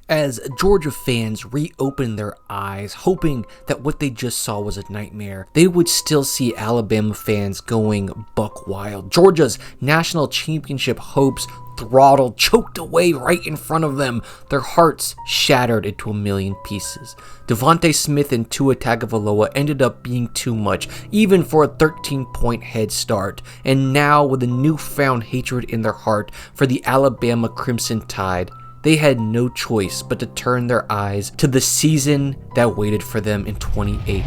As Georgia fans reopened their eyes, hoping that what they just saw was a nightmare, they would still see Alabama fans going buck wild. Georgia's national championship hopes throttled, choked away right in front of them, their hearts shattered into a million pieces. Devontae Smith and Tua Tagovailoa ended up being too much, even for a 13-point head start, and now with a newfound hatred in their heart for the Alabama Crimson Tide, they had no choice but to turn their eyes to the season that waited for them in 2018.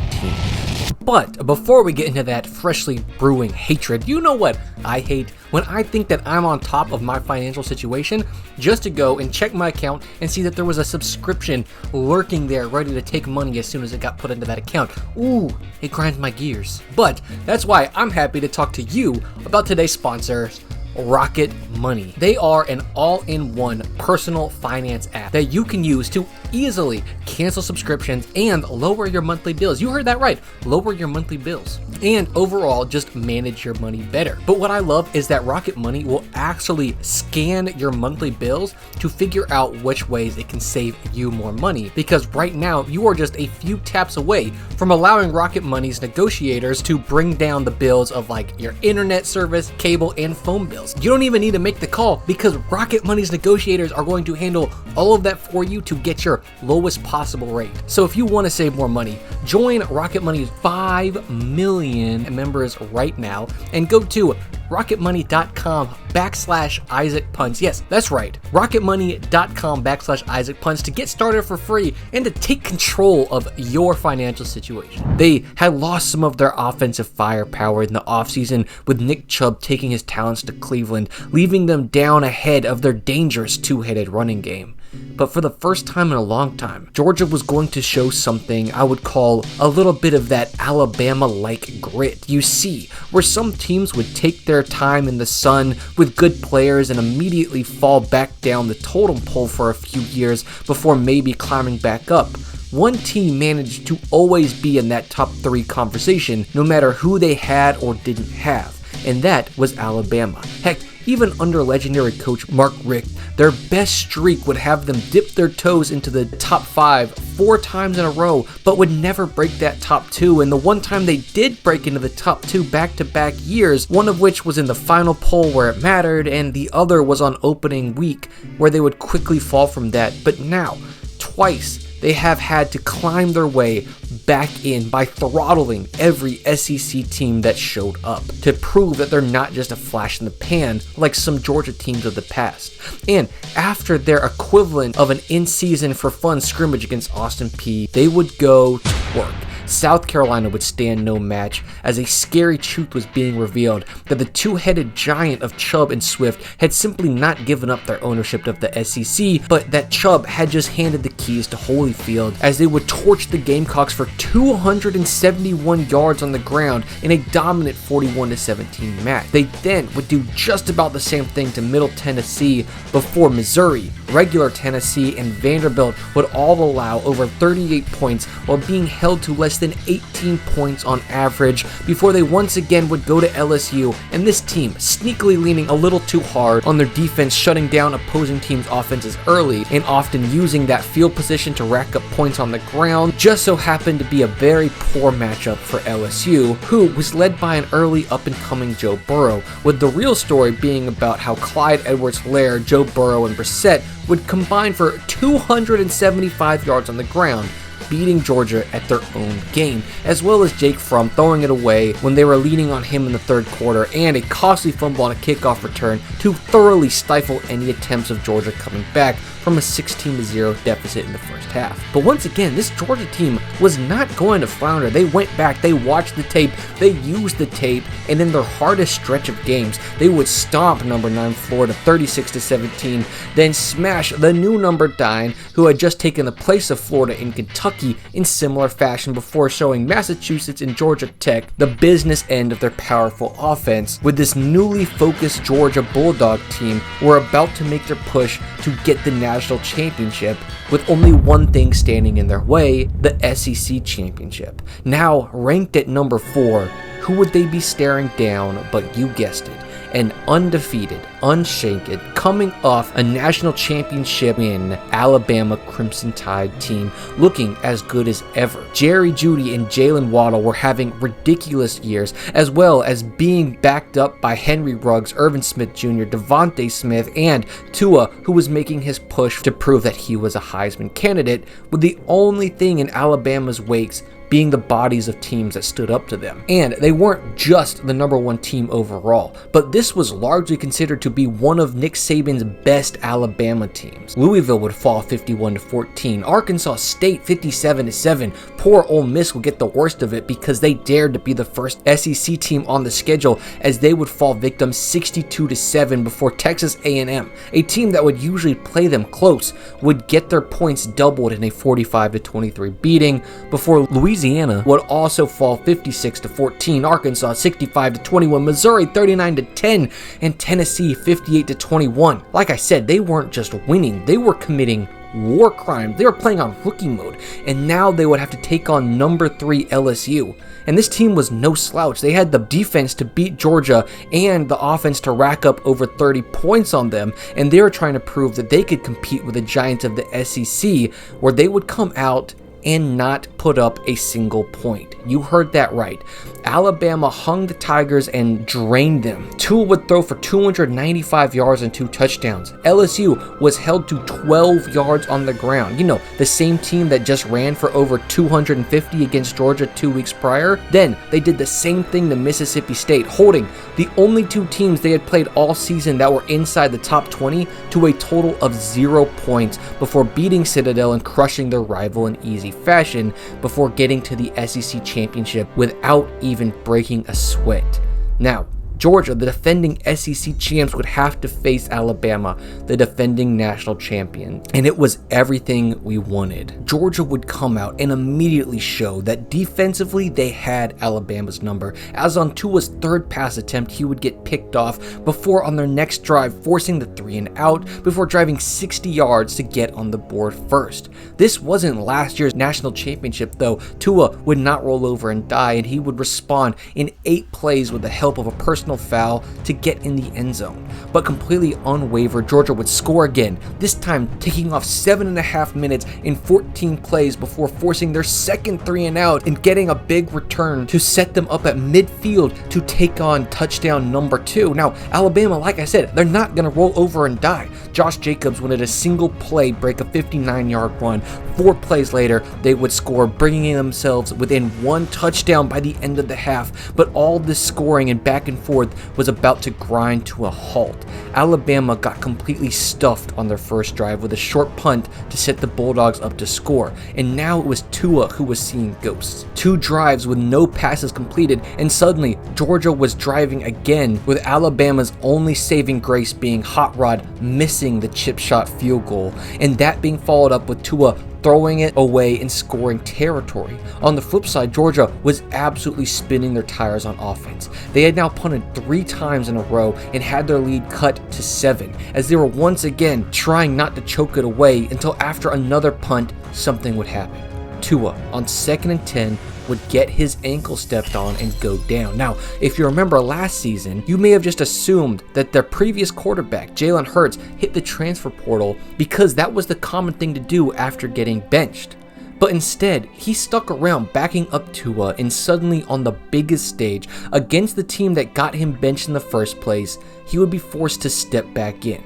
But before we get into that freshly brewing hatred, you know what I hate? When I think that I'm on top of my financial situation, just to go and check my account and see that there was a subscription lurking there ready to take money as soon as it got put into that account. Ooh, it grinds my gears. But that's why I'm happy to talk to you about today's sponsor, Rocket Money. They are an all-in-one personal finance app that you can use to easily cancel subscriptions and lower your monthly bills. You heard that right, lower your monthly bills. And overall, just manage your money better. But what I love is that Rocket Money will actually scan your monthly bills to figure out which ways it can save you more money. Because right now, you are just a few taps away from allowing Rocket Money's negotiators to bring down the bills of like your internet service, cable, and phone bills. You don't even need to make the call because Rocket Money's negotiators are going to handle all of that for you to get your lowest possible rate. So if you want to save more money, join Rocket Money's 5 million members right now and go to rocketmoney.com/Isaac Punts. Yes, that's right. rocketmoney.com/Isaac Punts to get started for free and to take control of your financial situation. They had lost some of their offensive firepower in the offseason with Nick Chubb taking his talents to Cleveland, leaving them down ahead of their dangerous two-headed running game. But for the first time in a long time, Georgia was going to show something I would call a little bit of that Alabama-like grit. You see, where some teams would take their time in the sun with good players and immediately fall back down the totem pole for a few years before maybe climbing back up. One team managed to always be in that top 3 conversation, no matter who they had or didn't have, and that was Alabama. Heck, even under legendary coach Mark Richt, their best streak would have them dip their toes into the top 5 4 times in a row, but would never break that top 2. And the one time they did break into the top 2 back-to-back years, one of which was in the final poll where it mattered, and the other was on opening week where they would quickly fall from that. But now, twice, they have had to climb their way back in by throttling every SEC team that showed up to prove that they're not just a flash in the pan like some Georgia teams of the past. And after their equivalent of an in-season for fun scrimmage against Austin Peay, they would go to work. South Carolina would stand no match as a scary truth was being revealed that the two-headed giant of Chubb and Swift had simply not given up their ownership of the SEC, but that Chubb had just handed the keys to Holyfield as they would torch the Gamecocks for 271 yards on the ground in a dominant 41-17 match. They then would do just about the same thing to Middle Tennessee before Missouri, regular Tennessee, and Vanderbilt would all allow over 38 points while being held to less than 18 points on average before they once again would go to LSU, and this team sneakily leaning a little too hard on their defense, shutting down opposing teams' offenses early and often using that field position to rack up points on the ground. Just so happened to be a very poor matchup for LSU, who was led by an early up-and-coming Joe Burrow, with the real story being about how Clyde Edwards-Helaire, Joe Burrow, and Brissett would combine for 275 yards on the ground, beating Georgia at their own game, as well as Jake Fromm throwing it away when they were leaning on him in the third quarter, and a costly fumble on a kickoff return to thoroughly stifle any attempts of Georgia coming back from a 16-0 deficit in the first half. But once again, this Georgia team was not going to flounder. They went back, they watched the tape, they used the tape, and in their hardest stretch of games, they would stomp number 9 Florida 36-17, then smash the new number 9, who had just taken the place of Florida in Kentucky, in similar fashion before showing Massachusetts and Georgia Tech the business end of their powerful offense. With this newly focused Georgia Bulldog team, were about to make their push to get the national championship, with only one thing standing in their way: the SEC championship. Now ranked at number 4, who would they be staring down but, you guessed it, an undefeated unshaken, coming off a national championship win. Alabama Crimson Tide team looking as good as ever. Jerry Jeudy and Jalen Waddle were having ridiculous years, as well as being backed up by Henry Ruggs, Irvin Smith Jr., Devontae Smith, and Tua, who was making his push to prove that he was a Heisman candidate, with the only thing in Alabama's wakes being the bodies of teams that stood up to them. And they weren't just the #1 team overall, but this was largely considered to be one of Nick Saban's best Alabama teams. Louisville would fall 51-14, Arkansas State 57-7. Poor Ole Miss would get the worst of it because they dared to be the first SEC team on the schedule, as they would fall victim 62-7 before Texas A&M, a team that would usually play them close, would get their points doubled in a 45-23 beating, before Louisiana would also fall 56-14, Arkansas 65-21, Missouri 39-10, and Tennessee 58-21. Like I said, they weren't just winning, they were committing war crimes. They were playing on rookie mode, and now they would have to take on number 3 LSU. And this team was no slouch. They had the defense to beat Georgia and the offense to rack up over 30 points on them, and they were trying to prove that they could compete with the giants of the SEC, where they would come out and not put up a single point. You heard that right. Alabama hung the Tigers and drained them. Tua would throw for 295 yards and 2 touchdowns. LSU was held to 12 yards on the ground. You know, the same team that just ran for over 250 against Georgia 2 weeks prior. Then they did the same thing to Mississippi State, holding the only 2 teams they had played all season that were inside the top 20 to a total of 0 points before beating Citadel and crushing their rival in easy fashion before getting to the SEC championship without even breaking a sweat. Now, Georgia, the defending SEC champs, would have to face Alabama, the defending national champion, and it was everything we wanted. Georgia would come out and immediately show that defensively they had Alabama's number, as on Tua's 3rd pass attempt he would get picked off before on their next drive forcing the 3 and out before driving 60 yards to get on the board first. This wasn't last year's national championship though. Tua would not roll over and die, and he would respond in 8 plays with the help of a personal foul to get in the end zone. But completely unwavered, Georgia would score again, this time taking off 7.5 minutes in 14 plays before forcing their second 3 and out and getting a big return to set them up at midfield to take on touchdown number 2. Now, Alabama, like I said, they're not going to roll over and die. Josh Jacobs would at a single play break a 59-yard run. 4 plays later, they would score, bringing themselves within 1 touchdown by the end of the half. But all this scoring and back and forth was about to grind to a halt. Alabama got completely stuffed on their first drive with a short punt to set the Bulldogs up to score, and now it was Tua who was seeing ghosts. 2 drives with no passes completed, and suddenly Georgia was driving again, with Alabama's only saving grace being Hot Rod missing the chip shot field goal, and that being followed up with Tua throwing it away and scoring territory. On the flip side, Georgia was absolutely spinning their tires on offense. They had now punted 3 times in a row and had their lead cut to 7, as they were once again trying not to choke it away until after another punt, something would happen. Tua, on 2nd and 10, would get his ankle stepped on and go down. Now, if you remember last season, you may have just assumed that their previous quarterback, Jalen Hurts, hit the transfer portal because that was the common thing to do after getting benched. But instead, he stuck around backing up Tua, and suddenly on the biggest stage, against the team that got him benched in the first place, he would be forced to step back in.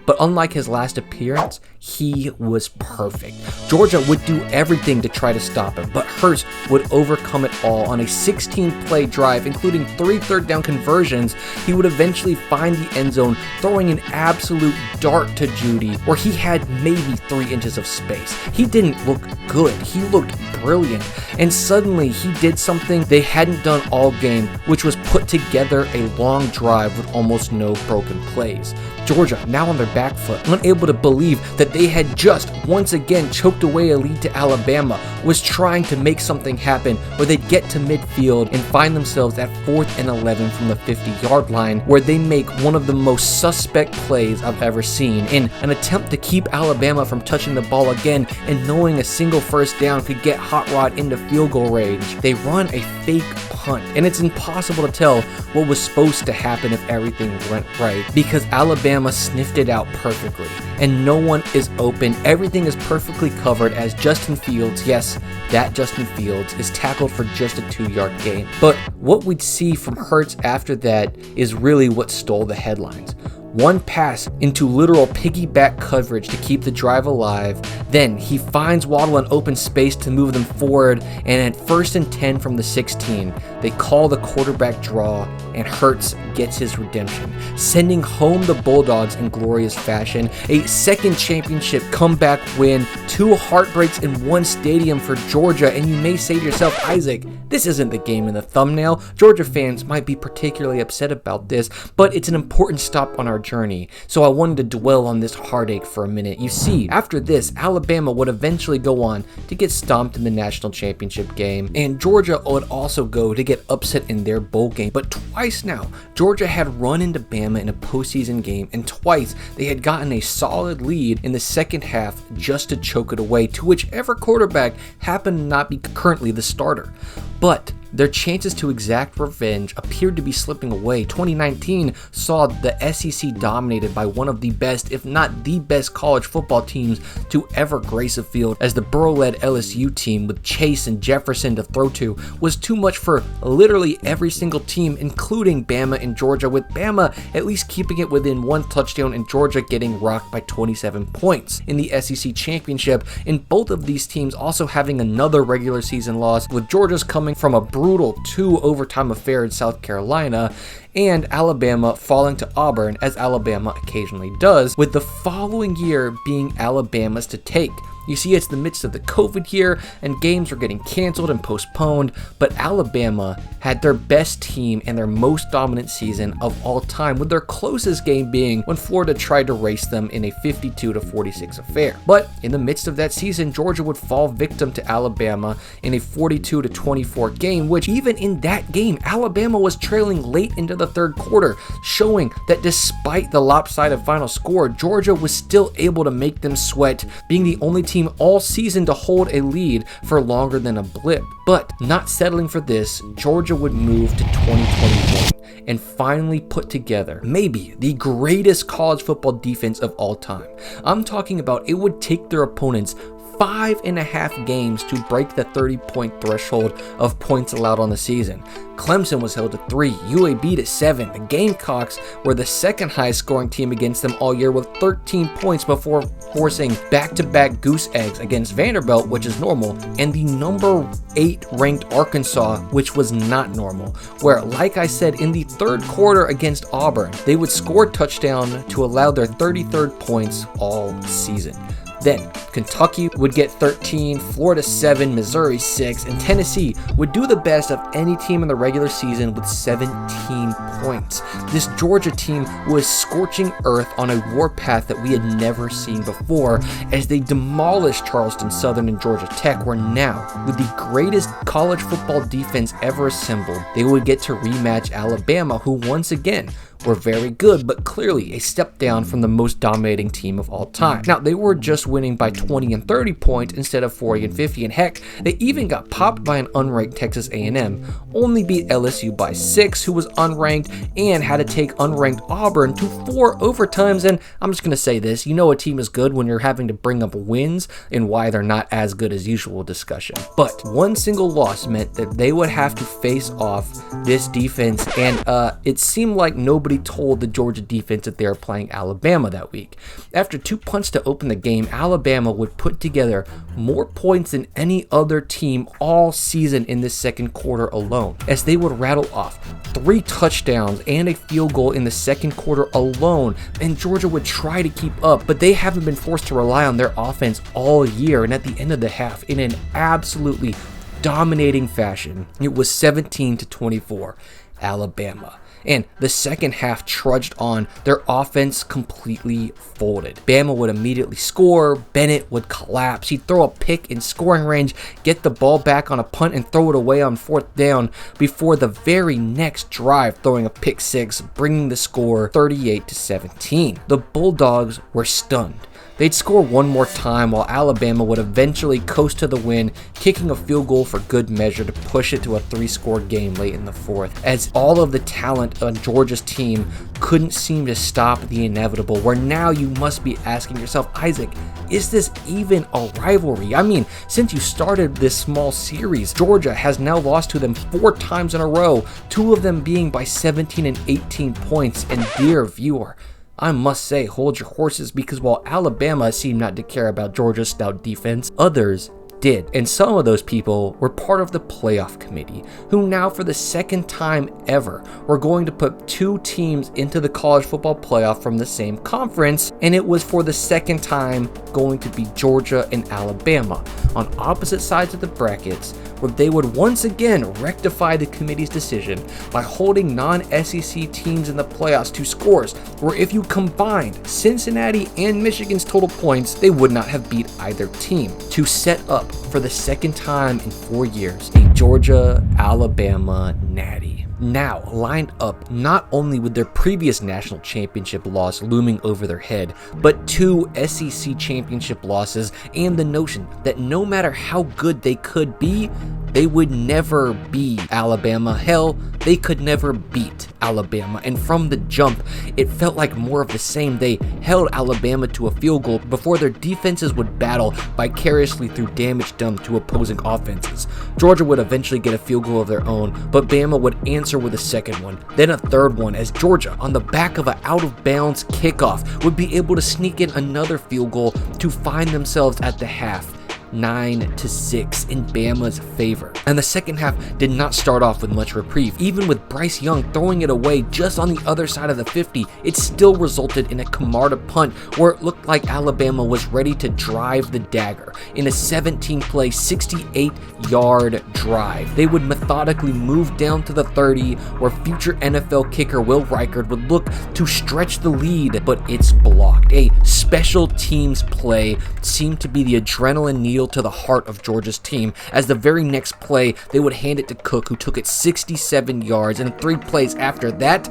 But unlike his last appearance, he was perfect. Georgia would do everything to try to stop him, but Hurts would overcome it all. On a 16-play drive, including 3 third-down conversions, he would eventually find the end zone, throwing an absolute dart to Jeudy, where he had maybe 3 inches of space. He didn't look good, he looked brilliant, and suddenly he did something they hadn't done all game, which was put together a long drive with almost no broken plays. Georgia, now on their back foot, unable to believe that they had just once again choked away a lead to Alabama, was trying to make something happen where they'd get to midfield and find themselves at 4th and 11 from the 50-yard line, where they make one of the most suspect plays I've ever seen in an attempt to keep Alabama from touching the ball again, and knowing a single first down could get Hot Rod into field goal range. They run a fake punt punt, and it's impossible to tell what was supposed to happen if everything went right because Alabama sniffed it out perfectly, and no one is open. Everything is perfectly covered as Justin Fields, yes, that Justin Fields, is tackled for just a 2-yard gain. But what we'd see from Hurts after that is really what stole the headlines. One pass into literal piggyback coverage to keep the drive alive. Then he finds Waddle in open space to move them forward, and at 1st and 10 from the 16, they call the quarterback draw, and Hurts gets his redemption, sending home the Bulldogs in glorious fashion. A second championship comeback win, 2 heartbreaks in one stadium for Georgia, and you may say to yourself, Isaac, this isn't the game in the thumbnail. Georgia fans might be particularly upset about this, but it's an important stop on our journey, so I wanted to dwell on this heartache for a minute. You see, after this, Alabama would eventually go on to get stomped in the national championship game, and Georgia would also go to get upset in their bowl game. But twice now, Georgia had run into Bama in a postseason game, and twice they had gotten a solid lead in the second half just to choke it away to whichever quarterback happened to not be currently the starter. But their chances to exact revenge appeared to be slipping away. 2019 saw the SEC dominated by one of the best, if not the best, college football teams to ever grace a field, as the Burrow-led LSU team with Chase and Jefferson to throw to was too much for literally every single team, including Bama and Georgia, with Bama at least keeping it within 1 touchdown and Georgia getting rocked by 27 points in the SEC championship, and both of these teams also having another regular season loss, with Georgia's coming from a brutal 2 overtime affair in South Carolina, and Alabama falling to Auburn, as Alabama occasionally does, with the following year being Alabama's to take. You see, it's the midst of the COVID year, and games were getting canceled and postponed, but Alabama had their best team and their most dominant season of all time, with their closest game being when Florida tried to race them in a 52-46 affair. But in the midst of that season, Georgia would fall victim to Alabama in a 42-24 game, which even in that game, Alabama was trailing late into the third quarter, showing that despite the lopsided final score, Georgia was still able to make them sweat, being the only team all season to hold a lead for longer than a blip. But not settling for this, Georgia would move to 2021 and finally put together maybe the greatest college football defense of all time. I'm talking about it would take their opponents 5.5 games to break the 30-point threshold of points allowed on the season. Clemson was held to 3, UAB to 7. The Gamecocks were the second highest scoring team against them all year with 13 points before forcing back-to-back goose eggs against Vanderbilt, which is normal, and the number 8 ranked Arkansas, which was not normal, where, like I said, in the third quarter against Auburn, they would score a touchdown to allow their 33rd points all season. Then Kentucky would get 13, Florida 7, Missouri 6, and Tennessee would do the best of any team in the regular season with 17 points. This Georgia team was scorching earth on a warpath that we had never seen before, as they demolished Charleston Southern and Georgia Tech, where now, with the greatest college football defense ever assembled, they would get to rematch Alabama, who once again were very good, but clearly a step down from the most dominating team of all time. Now, they were just winning by 20 and 30 points instead of 40 and 50, and heck, they even got popped by an unranked Texas A&M, only beat LSU by 6, who was unranked, and had to take unranked Auburn to 4 overtimes. And I'm just going to say this, you know a team is good when you're having to bring up wins and why they're not as good as usual discussion. But one single loss meant that they would have to face off this defense, and it seemed like nobody told the Georgia defense that they were playing Alabama that week. After 2 punts to open the game, Alabama would put together more points than any other team all season in this second quarter alone, as they would rattle off 3 touchdowns and a field goal in the second quarter alone, and Georgia would try to keep up, but they haven't been forced to rely on their offense all year, and at the end of the half, in an absolutely dominating fashion, it was 17-24 Alabama. And the second half trudged on, their offense completely folded. Bama would immediately score, Bennett would collapse, he'd throw a pick in scoring range, get the ball back on a punt and throw it away on 4th down before the very next drive throwing a pick 6, bringing the score 38-17. The Bulldogs were stunned. They'd score one more time while Alabama would eventually coast to the win, kicking a field goal for good measure to push it to a 3-score game late in the fourth, as all of the talent on Georgia's team couldn't seem to stop the inevitable, where now you must be asking yourself, Isaac, is this even a rivalry? I mean, since you started this small series, Georgia has now lost to them 4 times in a row, 2 of them being by 17 and 18 points, and dear viewer, I must say, hold your horses, because while Alabama seemed not to care about Georgia's stout defense, others did. And some of those people were part of the playoff committee, who now for the second time ever were going to put 2 teams into the college football playoff from the same conference, and it was for the second time going to be Georgia and Alabama on opposite sides of the brackets, where they would once again rectify the committee's decision by holding non-SEC teams in the playoffs to scores where if you combined Cincinnati and Michigan's total points, they would not have beat either team, to set up for the second time in 4 years a Georgia-Alabama natty. Now lined up not only with their previous national championship loss looming over their head, but 2 SEC championship losses and the notion that no matter how good they could be, they would never be Alabama. Hell, they could never beat Alabama. And from the jump, it felt like more of the same. They held Alabama to a field goal before their defenses would battle vicariously through damage done to opposing offenses. Georgia would eventually get a field goal of their own, but Bama would answer with a second one, then a third one, as Georgia, on the back of an out-of-bounds kickoff, would be able to sneak in another field goal to find themselves at the half 9-6 in Bama's favor. And the second half did not start off with much reprieve. Even with Bryce Young throwing it away just on the other side of the 50, it still resulted in a Camarda punt where it looked like Alabama was ready to drive the dagger in a 17-play, 68-yard drive. They would methodically move down to the 30, where future NFL kicker Will Reichard would look to stretch the lead, but it's blocked. A special teams play seemed to be the adrenaline needle to the heart of Georgia's team, as the very next play they would hand it to Cook, who took it 67 yards, and 3 plays after that,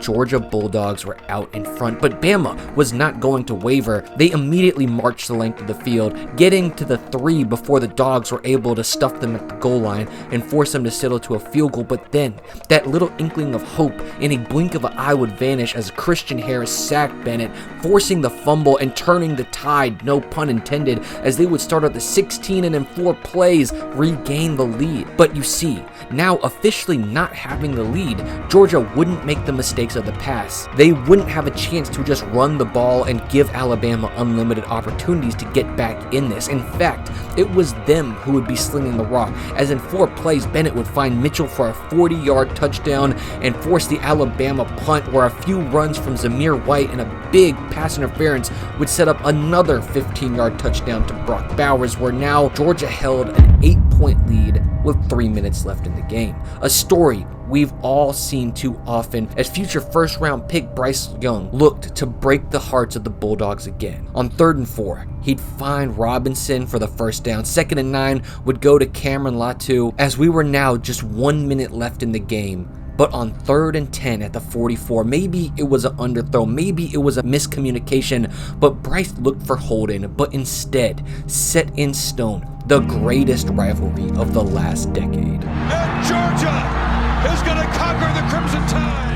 Georgia Bulldogs were out in front, but Bama was not going to waver. They immediately marched the length of the field, getting to the 3 before the Dogs were able to stuff them at the goal line and force them to settle to a field goal. But then, that little inkling of hope in a blink of an eye would vanish as Christian Harris sacked Bennett, forcing the fumble and turning the tide, no pun intended, as they would start at the 16 and in 4 plays regain the lead. But you see, now officially not having the lead, Georgia wouldn't make the mistakes of the pass. They wouldn't have a chance to just run the ball and give Alabama unlimited opportunities to get back in this. In fact, it was them who would be slinging the rock, as in 4 plays Bennett would find Mitchell for a 40-yard touchdown and force the Alabama punt, where a few runs from Zamir White and a big pass interference would set up another 15-yard touchdown to Brock Bowers, where now Georgia held an 8-point lead with 3 minutes left in the game. A story we've all seen too often, as future first-round pick Bryce Young looked to break the hearts of the Bulldogs again. On 3rd and 4, he'd find Robinson for the first down. 2nd and 9 would go to Cameron Latu, as we were now just 1 minute left in the game. But on 3rd and 10 at the 44, maybe it was an underthrow, maybe it was a miscommunication, but Bryce looked for Holden, but instead set in stone the greatest rivalry of the last decade. And Georgia is going to conquer the Crimson Tide.